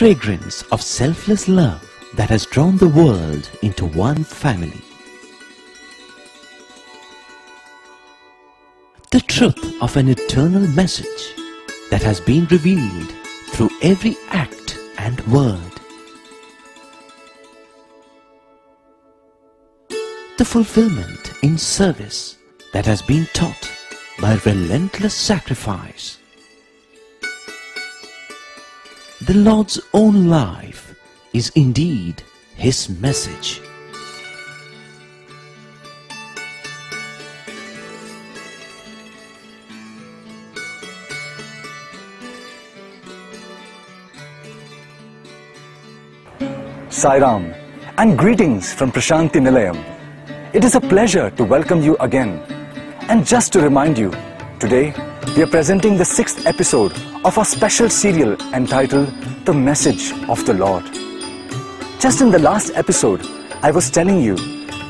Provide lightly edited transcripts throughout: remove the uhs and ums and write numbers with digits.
fragrance of selfless love that has drawn the world into one family. The truth of an eternal message that has been revealed through every act and word. The fulfillment in service that has been taught by relentless sacrifice. The Lord's own life is indeed His message. Sai Ram, and greetings from Prashanti Nilayam. It is a pleasure to welcome you again. And just to remind you, today we are presenting the 6th episode of our special serial entitled The Message of the Lord. Just in the last episode, I was telling you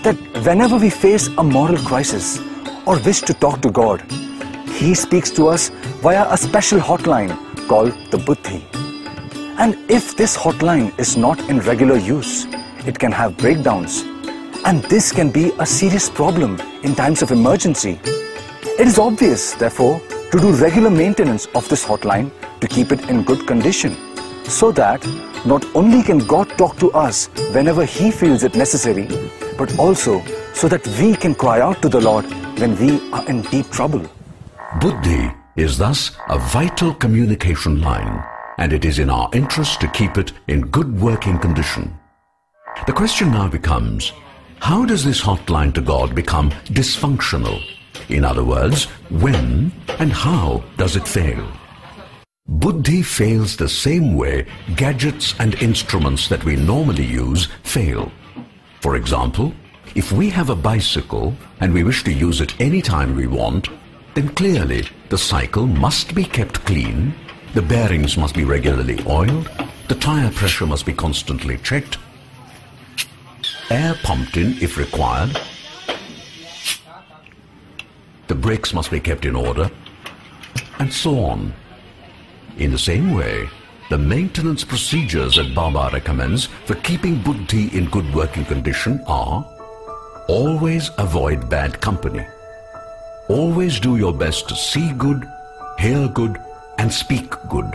that whenever we face a moral crisis or wish to talk to God, He speaks to us via a special hotline called the Buddhi. And if this hotline is not in regular use, it can have breakdowns. And this can be a serious problem in times of emergency. It is obvious, therefore, to do regular maintenance of this hotline to keep it in good condition, so that not only can God talk to us whenever He feels it necessary, but also so that we can cry out to the Lord when we are in deep trouble. Buddhi is thus a vital communication line, and it is in our interest to keep it in good working condition. The question now becomes, how does this hotline to God become dysfunctional? In other words, when and how does it fail? Buddhi fails the same way gadgets and instruments that we normally use fail. For example, if we have a bicycle and we wish to use it anytime we want, then clearly the cycle must be kept clean, the bearings must be regularly oiled, the tire pressure must be constantly checked, air pumped in if required, the brakes must be kept in order, and so on. In the same way, the maintenance procedures that Baba recommends for keeping Buddhi in good working condition are: always avoid bad company, always do your best to see good, hear good, and speak good,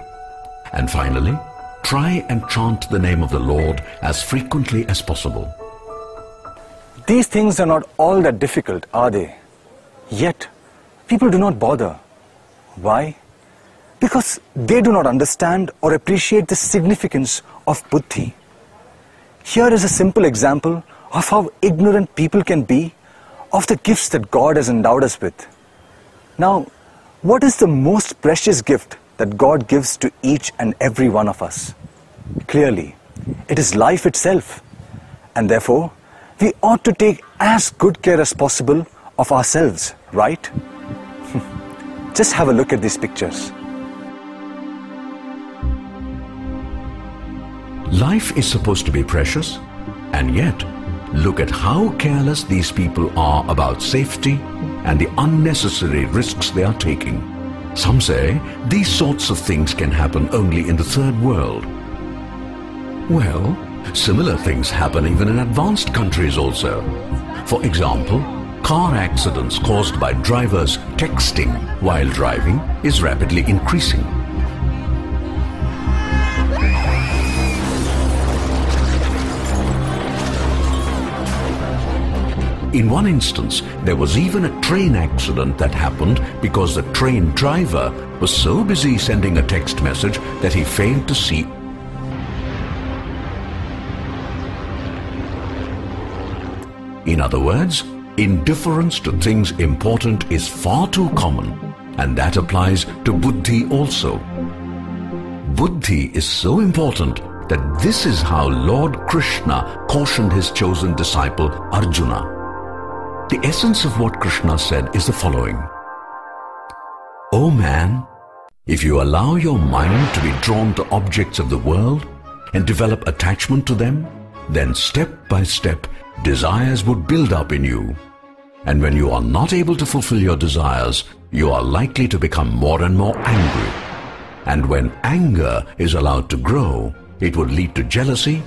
and finally, try and chant the name of the Lord as frequently as possible. These things are not all that difficult, are they? Yet, people do not bother. Why? Because they do not understand or appreciate the significance of Buddhi. Here is a simple example of how ignorant people can be of the gifts that God has endowed us with. Now, what is the most precious gift that God gives to each and every one of us? Clearly, it is life itself. And therefore, we ought to take as good care as possible of ourselves, right? Just have a look at these pictures. Life is supposed to be precious, and yet, look at how careless these people are about safety and the unnecessary risks they are taking. Some say these sorts of things can happen only in the third world. Well, similar things happen even in advanced countries also. For example, car accidents caused by drivers texting while driving is rapidly increasing. In one instance, there was even a train accident that happened because the train driver was so busy sending a text message that he failed to see. In other words, indifference to things important is far too common, and that applies to Buddhi also. Buddhi is so important that this is how Lord Krishna cautioned his chosen disciple Arjuna. The essence of what Krishna said is the following: O man, if you allow your mind to be drawn to objects of the world and develop attachment to them, then step by step desires would build up in you. And when you are not able to fulfill your desires, you are likely to become more and more angry. And when anger is allowed to grow, it would lead to jealousy,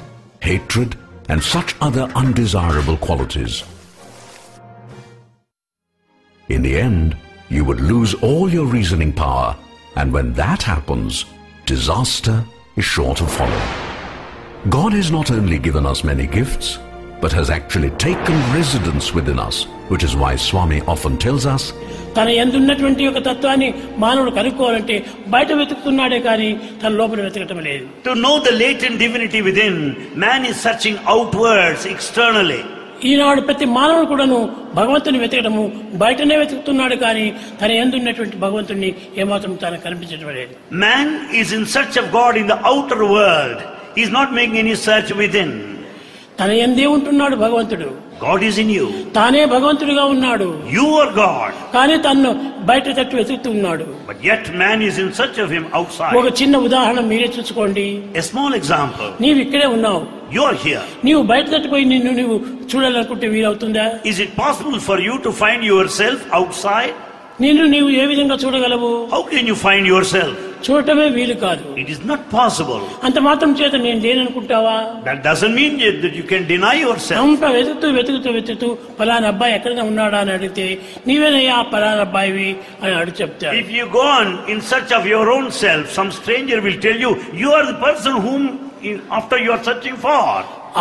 hatred, and such other undesirable qualities. In the end, you would lose all your reasoning power, and when that happens, disaster is sure to follow. God has not only given us many gifts, but has actually taken residence within us, which is why Swami often tells us, తన యందున్నటువంటి ఒక తత్వాన్ని మానవుడు కనుక్కోవాలంటే బయట వెతుకుతున్నాడే కానీ తన లోపల వెతకటం లేదు. To know the latent divinity within, man is searching outwards, externally. ఈనాడు ప్రతి మానవుడు కూడాను భగవంతుని వెతకడము బయటనే వెతుకుతున్నాడు కానీ తన యందున్నటువంటి భగవంతుని ఏమాత్రం తాను కనిపించడం లేదు. Man is in search of God in the outer world. He is not making any search within. తన యందే ఉంటున్నాడు భగవంతుడు. God is in you. తానే భగవంతుడిగా ఉన్నాడు. You are God. కానీ తన్ను బయట తట్టు వెతుకుతున్నాడు. But yet man is in search of him outside. ఒక చిన్న ఉదాహరణ మీరే చూసుకోండి. A small example. నీవు ఇక్కడే ఉన్నావు. You are here. నీవు బయట తట్టుపోయి నీవు చూడాలనుకుంటే వీలవుతుందా? Is it possible for you to find yourself outside? నీవు ఏ విధంగా చూడగలవు? How can you find yourself? చూడటమే వీలు కాదు. It is not possible. అంత మాత్రం చేత నేను లేననుకుంటావా? That doesn't mean that you can deny yourself. అంత వెతుకుతూ పలానా అబ్బాయి ఎక్కడైనా ఉన్నాడా అని అడిగితే నీవేనయ్యా పలానా అబ్బాయివి అని అడిగి చెప్తాడు. If you go on in search of your own self, some stranger will tell you, you are the person whom after you are searching for.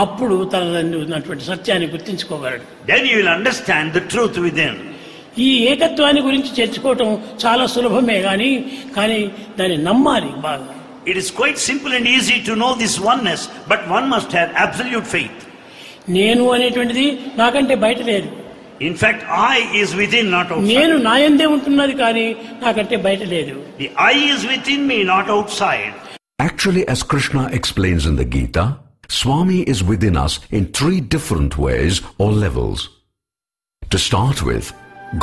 అప్పుడు తన ఉన్నటువంటి సత్యాన్ని గుర్తించుకోగలడు. Then you will understand the truth within. ఈ ఏకత్వాన్ని గురించి చర్చించుకోవటం చాలా సులభమే కానీ దాన్ని నమ్మాలి బాగా. It is quite simple and easy to know this oneness, but one must have absolute faith. నేను అనేటువంటిది నాకంటే బయట లేదు. In fact, I is within, not outside. నేను నా యందే ఉంటున్నది కానీ నాకంటే బయట లేదు. The I is within me, not outside. Actually, as Krishna explains in the Gita, Swami is within us in 3 different ways or levels. To start with,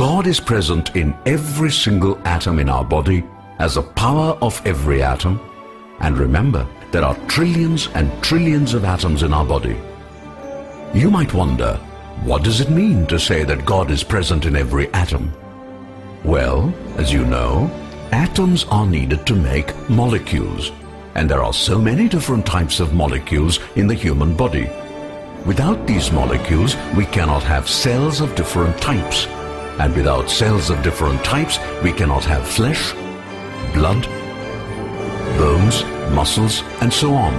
God is present in every single atom in our body as a power of every atom. And remember, there are trillions and trillions of atoms in our body. You might wonder, what does it mean to say that God is present in every atom? Well, as you know, atoms are needed to make molecules. And there are so many different types of molecules in the human body. Without these molecules, we cannot have cells of different types. And without cells of different types, we cannot have flesh, blood, bones, muscles, and so on.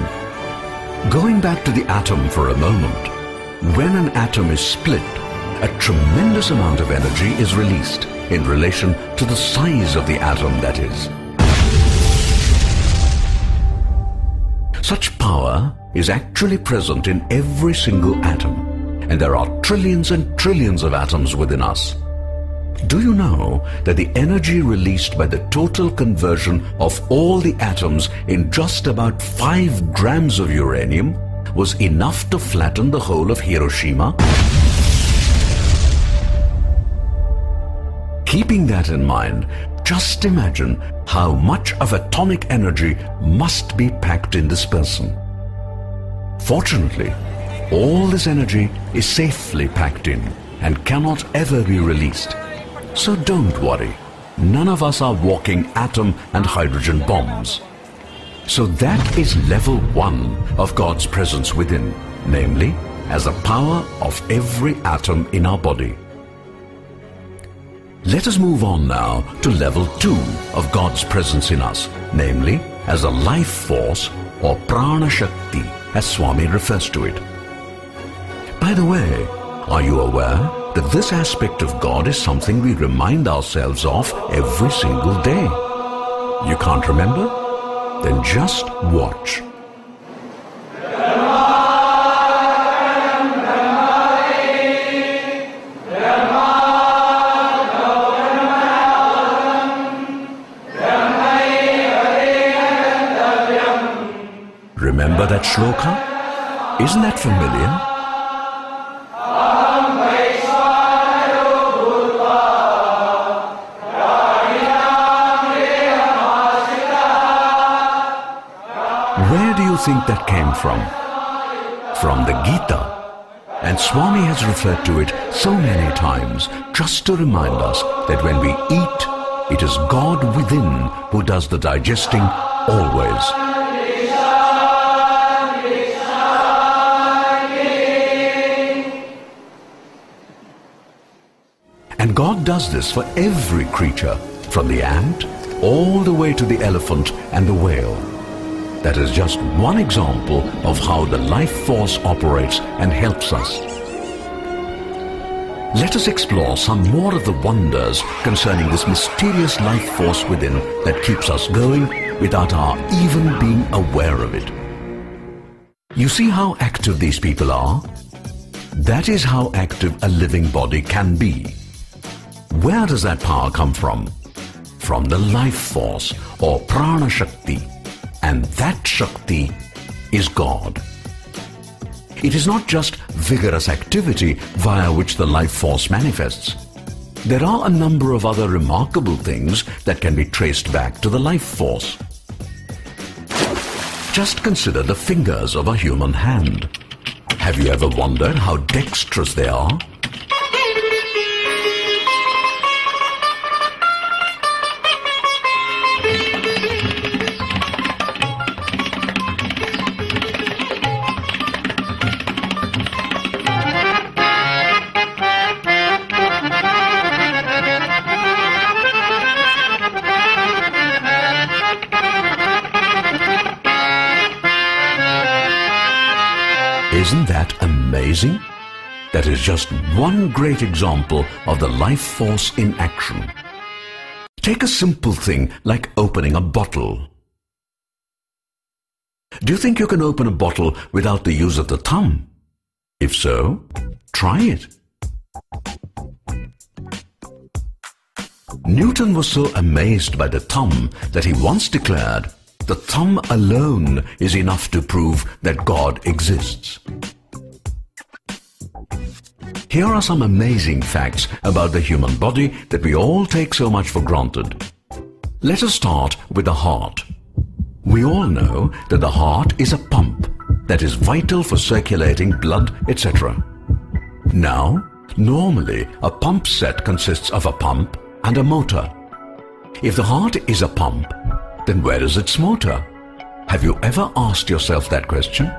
Going back to the atom for a moment, when an atom is split, a tremendous amount of energy is released in relation to the size of the atom, that is. Such power is actually present in every single atom, and there are trillions and trillions of atoms within us. Do you know that the energy released by the total conversion of all the atoms in just about 5 grams of uranium was enough to flatten the whole of Hiroshima? Keeping that in mind, just imagine how much of atomic energy must be packed in this person. Fortunately, all this energy is safely packed in and cannot ever be released. So don't worry, none of us are walking atom and hydrogen bombs. So that is level 1 of God's presence within, namely, as a power of every atom in our body. Let us move on now to level 2 of God's presence in us, namely, as a life force or prana shakti, as Swami refers to it. By the way, are you aware that this aspect of God is something we remind ourselves of every single day? You can't remember? Then just watch. Remember that shloka? Isn't that familiar? Where do you think that came from? From the Gita. And Swami has referred to it so many times just to remind us that when we eat, it is God within who does the digesting always. God does this for every creature, from the ant all the way to the elephant and the whale. That is just one example of how the life force operates and helps us. Let us explore some more of the wonders concerning this mysterious life force within that keeps us going without our even being aware of it. You see how active these people are? That is how active a living body can be. Where does that power come from? From the life force, or prana shakti, and that shakti is God. It is not just vigorous activity via which the life force manifests. There are a number of other remarkable things that can be traced back to the life force. Just consider the fingers of a human hand. Have you ever wondered how dexterous they are? Isn't that amazing? That is just one great example of the life force in action. Take a simple thing like opening a bottle. Do you think you can open a bottle without the use of the thumb? If so, try it. Newton was so amazed by the thumb that he once declared, "The thumb alone is enough to prove that God exists." Here are some amazing facts about the human body that we all take so much for granted. Let us start with the heart. We all know that the heart is a pump that is vital for circulating blood, etc. Now, normally a pump set consists of a pump and a motor. If the heart is a pump, then where is its motor? Have you ever asked yourself that question?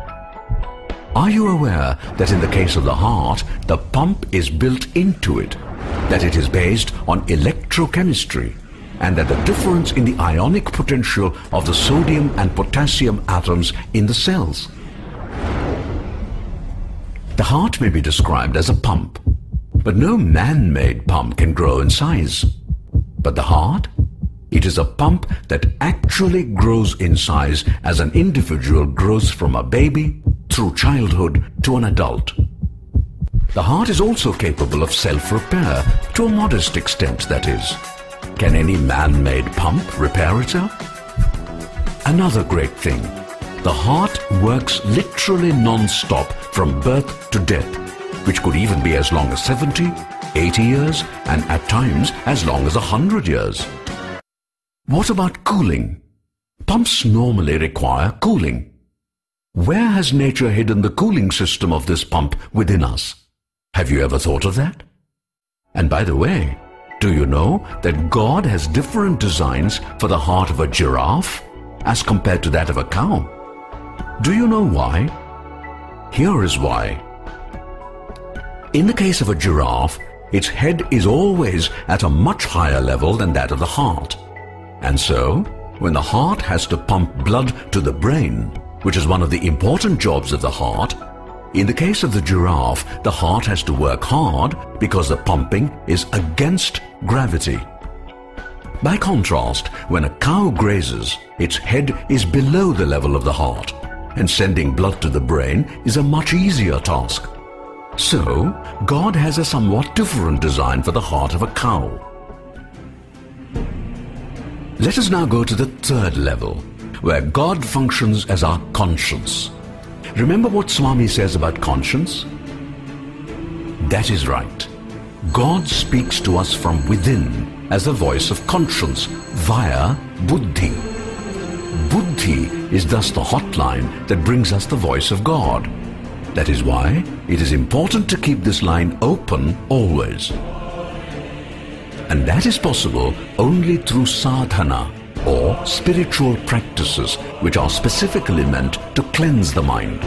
Are you aware that in the case of the heart, the pump is built into it, that it is based on electrochemistry, and that the difference in the ionic potential of the sodium and potassium atoms in the cells? The heart may be described as a pump, but no man-made pump can grow in size. But the heart? It is a pump that actually grows in size as an individual grows from a baby through childhood to an adult. The heart is also capable of self-repair, to a modest extent, that is. Can any man-made pump repair itself? Another great thing, the heart works literally non-stop from birth to death, which could even be as long as 70, 80 years, and at times as long as 100 years. What about cooling? Pumps normally require cooling. Where has nature hidden the cooling system of this pump within us? Have you ever thought of that? And by the way, do you know that God has different designs for the heart of a giraffe as compared to that of a cow? Do you know why? Here is why. In the case of a giraffe, its head is always at a much higher level than that of the heart. And so, when the heart has to pump blood to the brain, which is one of the important jobs of the heart, in the case of the giraffe, the heart has to work hard because the pumping is against gravity. By contrast, when a cow grazes, its head is below the level of the heart, and sending blood to the brain is a much easier task. So, God has a somewhat different design for the heart of a cow. Let us now go to the third level, where God functions as our conscience. Remember what Swami says about conscience? That is right. God speaks to us from within as the voice of conscience via buddhi. Buddhi is thus the hotline that brings us the voice of God. That is why it is important to keep this line open always. And that is possible only through sadhana, or spiritual practices which are specifically meant to cleanse the mind.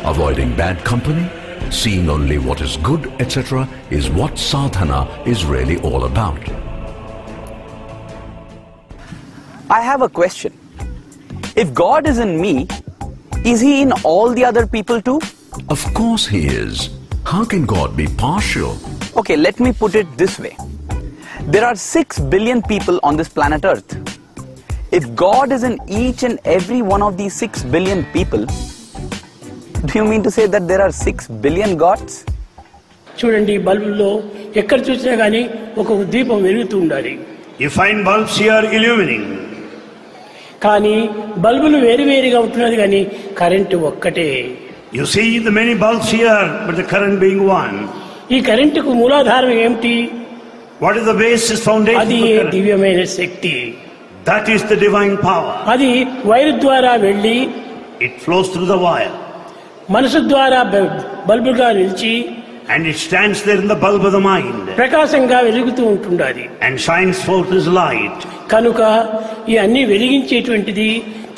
Avoiding bad company, seeing only what is good, etc., is what sadhana is really all about. I have a question. If God is in me, is He in all the other people too? Of course He is. How can God be partial? Okay, let me put it this way. There are 6 billion people on this planet Earth. If God is in each and every one of these 6 billion people, do you mean to say that there are 6 billion gods? చూడండి, బల్బుల్లో ఎక్కడ చూసినా కానీ ఒక దీపం వెలుగుతూ ఉండాలి. You find bulbs here illuminating. కానీ బల్బులు వేరువేరుగా ఉంటున్నది కానీ కరెంటు ఒక్కటే. You see the many bulbs here, but the current being one. ఈ కరెంటుకు మూలాధారం ఏమిటి? What is the basis foundation? అది దివ్యమైన శక్తి. That is the divine power. అది వైరు ద్వారా వెళ్ళి It flows through the wire. మనసు ద్వారా బల్బుగా నిలిచి and it stands there in the bulb of the mind ప్రకాశంగా వెలుగుతూ ఉంటుండాలి. and shines forth as light. కనుక ఈ అన్ని వెలిగించేటువంటిది,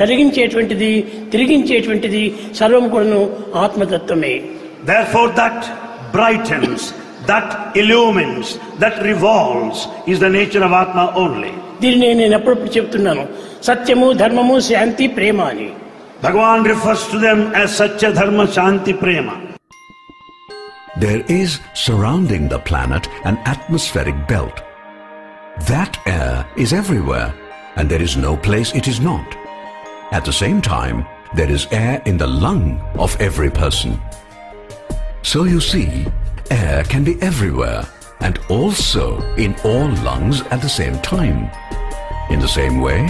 తొలగించేటువంటిది, తిరిగించేటువంటిది సర్వం కూడాను ఆత్మతత్వమే. Therefore that brightens, that illumines, that revolves is the nature of Atma only. దీనిని నేను ఎప్పుడప్పుడు చెప్తున్నాను, సత్యము, ధర్మము, శాంతి, ప్రేమ అని. Bhagavan refers to them as Satya, Dharma, Shanti, Prema. There is surrounding the planet an atmospheric belt. That air is everywhere, and there is no place it is not. At the same time, there is air in the lung of every person. So you see, air can be everywhere and also in all lungs at the same time. In the same way,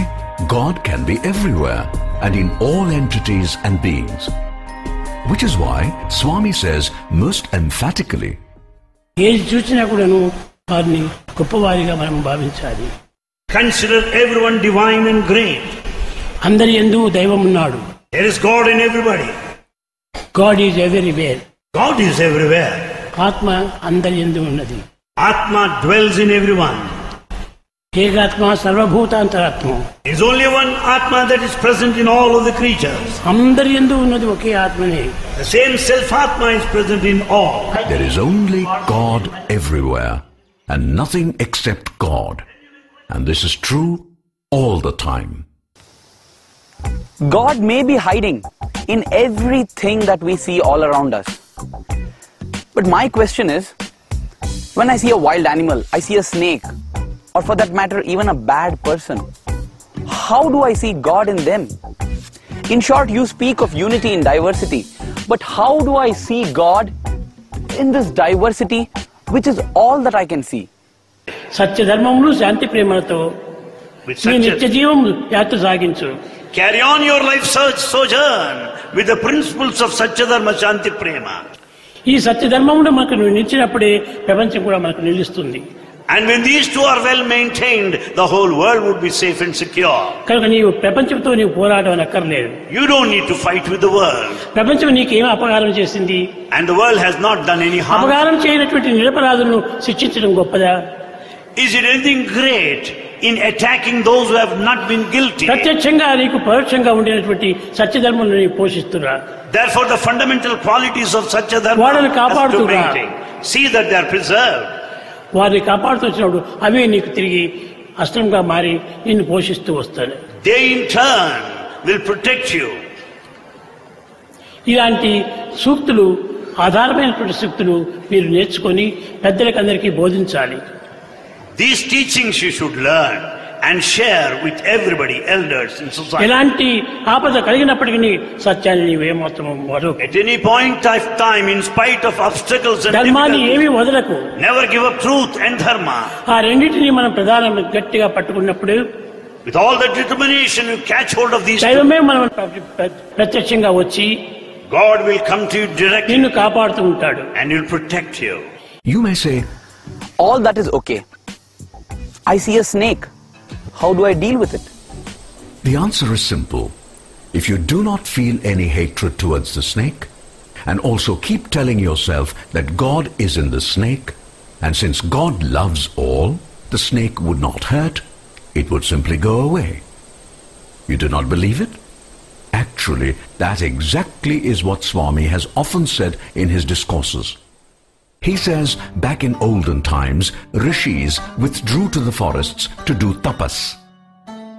God can be everywhere and in all entities and beings. Which is why Swami says most emphatically, ఏది చూసినా కూడాను వారిని గొప్పవారిగా మనం భావించాలి. Consider everyone divine and great. అందరి యందు దైవం ఉన్నాడు. There is God in everybody. God is everywhere. God is everywhere. ఆత్మ అందరి యందు ఉన్నది. Atma dwells in everyone. ఏకాత్మ సర్వభూతాంతరాత్మ. There is only one Atma that is present in all of the creatures. అందరి యందు ఉన్నది ఒకే ఆత్మనే. The same self-Atma is present in all. there is only God everywhere and nothing except God. And this is true all the time. God may be hiding in everything that we see all around us. But my question is, when I see a wild animal, I see a snake, or for that matter, even a bad person, how do I see God in them? In short, you speak of unity in diversity, but how do I see God in this diversity, which is all that I can see? సత్య ధర్మములు, శాంతి, ప్రేమలతో With నీ నిత్య Satya, జీవం యాత్ర సాగించు. carry on your life sojourn with the principles of Satya, Dharma, Shanti, Prema. ఈ సత్య ధర్మములు మనకు నిలిచినప్పుడే ప్రపంచం కూడా మనకు నిలుస్తుంది. And when these two are well maintained, the whole world would be safe and secure. కనుక నీవు ప్రపంచంతో నీవు పోరాటం అక్కర్లేదు. You don't need to fight with the world. ప్రపంచం నీకేం అపకారం చేసింది? And the world has not done any harm. అపకారం చేయనటువంటి నిరపరాధులను శిక్షించడం గొప్పదా? Is it anything great in attacking those who have not been guilty? ప్రత్యక్షంగా నీకు పరోక్షంగా ఉండినటువంటి సత్యధర్మం నీవు పోషిస్తున్నా. Therefore the fundamental qualities of Satya Dharma వారిని has to కాపాడుతున్నా. maintain. See that they are preserved. వారిని కాపాడుతూ వచ్చినప్పుడు అవే నీకు తిరిగి అస్త్రంగా మారి నిన్ను పోషిస్తూ వస్తాయి. They in turn will protect you. ఇలాంటి సూక్తులు, ఆధారమైనటువంటి సూక్తులు మీరు నేర్చుకొని పెద్దలకు అందరికీ బోధించాలి. These teachings you should learn and share with everybody, elders in society. ఎలాంటి ఆపద కలిగినప్పటికీ సత్యాన్ని నీవేమాత్రం వదలకు. At any point of time, in spite of obstacles and ధర్మాన్ని ఏమీ difficulties, వదలకు. never give up truth and dharma. ఆ రెండింటినీ మనం ప్రధానంగా గట్టిగా పట్టుకున్నప్పుడు With all the determination you catch hold of these two, దైవమే మనం ప్రత్యక్షంగా వచ్చి God will come to you directly నిన్ను కాపాడుతూ ఉంటాడు. and will protect you. You may say, All that is okay. I see a snake. How do I deal with it? the answer is simple. If you do not feel any hatred towards the snake, and also keep telling yourself that God is in the snake, and since God loves all, the snake would not hurt, it would simply go away. You do not believe it? Actually, that exactly is what Swami has often said in his discourses. He says back in olden times, rishis withdrew to the forests to do tapas.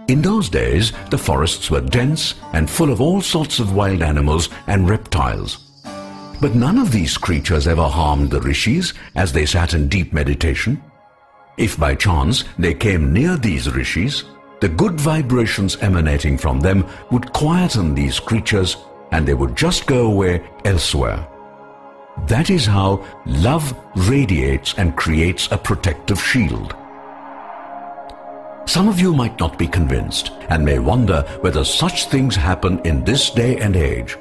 In those days, the forests were dense and full of all sorts of wild animals and reptiles. But none of these creatures ever harmed the rishis as they sat in deep meditation. If by chance they came near these rishis, the good vibrations emanating from them would quieten these creatures and they would just go away elsewhere. That is how love radiates and creates a protective shield. Some of you might not be convinced and may wonder whether such things happen in this day and age.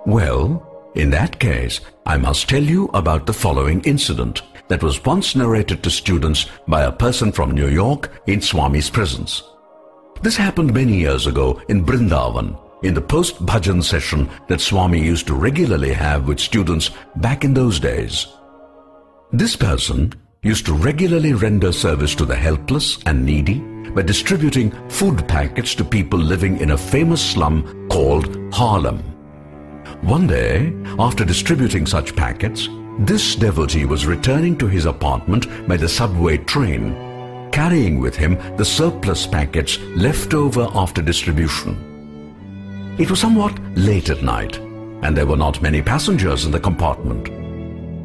Well, in that case, I must tell you about the following incident that was once narrated to students by a person from New York in Swami's presence. This happened many years ago in Brindavan, in the post-bhajan session that Swami used to regularly have with students back in those days. This person used to regularly render service to the helpless and needy by distributing food packets to people living in a famous slum called Harlem. One day, after distributing such packets, this devotee was returning to his apartment by the subway train, carrying with him the surplus packets left over after distribution. It was somewhat late at night, and there were not many passengers in the compartment.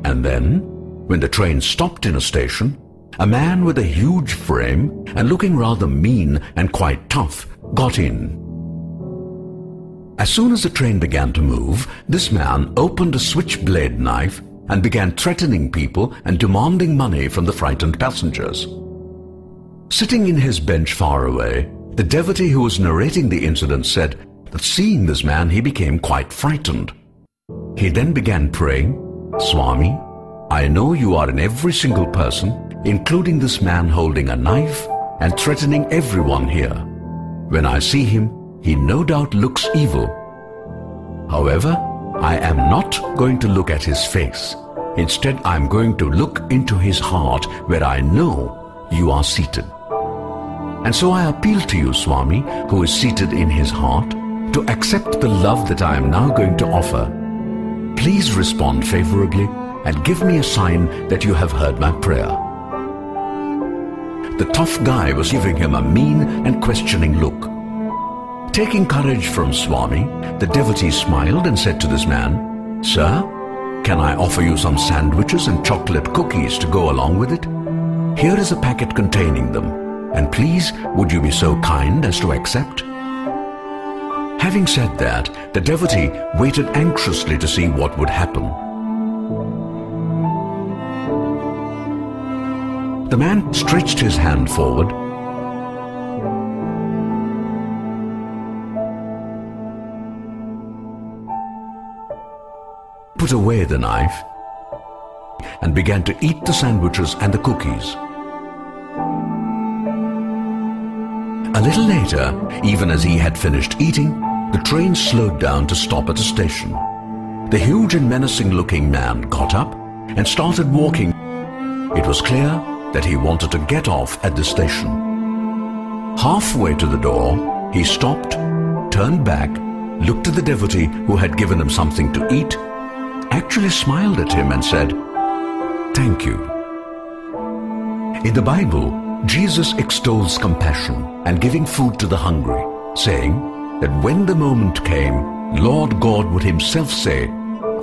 And then, when the train stopped in a station, a man with a huge frame and looking rather mean and quite tough got in. As soon as the train began to move, this man opened a switchblade knife and began threatening people and demanding money from the frightened passengers. Sitting in his bench far away, the devotee who was narrating the incident said that seeing this man he became quite frightened. He then began praying, "Swami, I know you are in every single person, including this man holding a knife and threatening everyone here. When I see him, he no doubt looks evil. However, I am not going to look at his face. Instead, I am going to look into his heart where I know you are seated. And so I appeal to you, Swami, who is seated in his heart, to accept the love that I am now going to offer. Please respond favorably and give me a sign that you have heard my prayer." The tough guy was giving him a mean and questioning look. Taking courage from Swami, the devotee smiled and said to this man, "Sir, can I offer you some sandwiches and chocolate cookies to go along with it? Here is a packet containing them, and please would you be so kind as to accept?" Having said that, the devotee waited anxiously to see what would happen. The man stretched his hand forward, put away the knife, and began to eat the sandwiches and the cookies. A little later, even as he had finished eating, the train slowed down to stop at a station. The huge and menacing-looking man got up and started walking. It was clear that he wanted to get off at the station. Halfway to the door, he stopped, turned back, looked at the devotee who had given him something to eat, actually smiled at him and said, "Thank you." In the Bible, Jesus extols compassion and giving food to the hungry, saying that when the moment came, Lord God would himself say,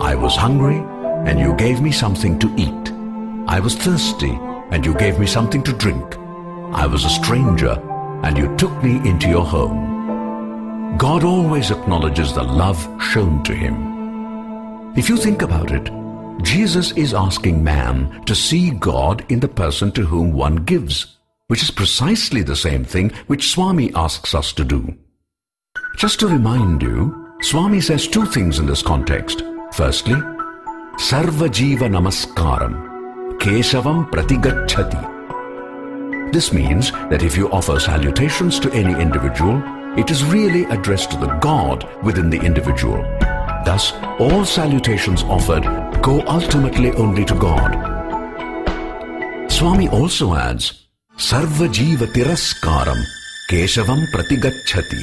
"I was hungry and you gave me something to eat. I was thirsty and you gave me something to drink. I was a stranger and you took me into your home." God always acknowledges the love shown to him. If you think about it, Jesus is asking man to see God in the person to whom one gives, which is precisely the same thing which Swami asks us to do. Just to remind you, Swami says two things in this context. Firstly, Sarva Jiva Namaskaram, Keshavam Pratigacchati. This means that if you offer salutations to any individual, it is really addressed to the God within the individual. Thus, all salutations offered go ultimately only to God. Swami also adds, Sarva Jiva Tiraskaram, Keshavam Pratigacchati.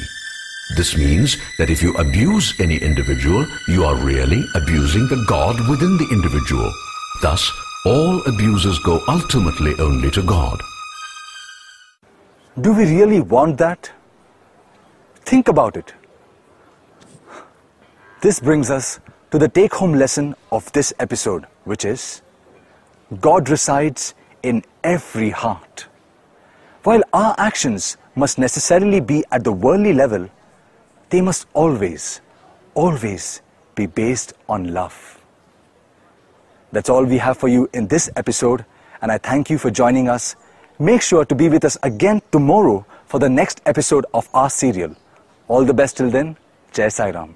This means that if you abuse any individual, you are really abusing the God within the individual. Thus, all abuses go ultimately only to God. Do we really want that? Think about it. This brings us to the take-home lesson of this episode, which is, God resides in every heart. While our actions must necessarily be at the worldly level, they must always, always be based on love. That's all we have for you in this episode, and I thank you for joining us. Make sure to be with us again tomorrow for the next episode of our serial. All the best till then. Jai Sai Ram.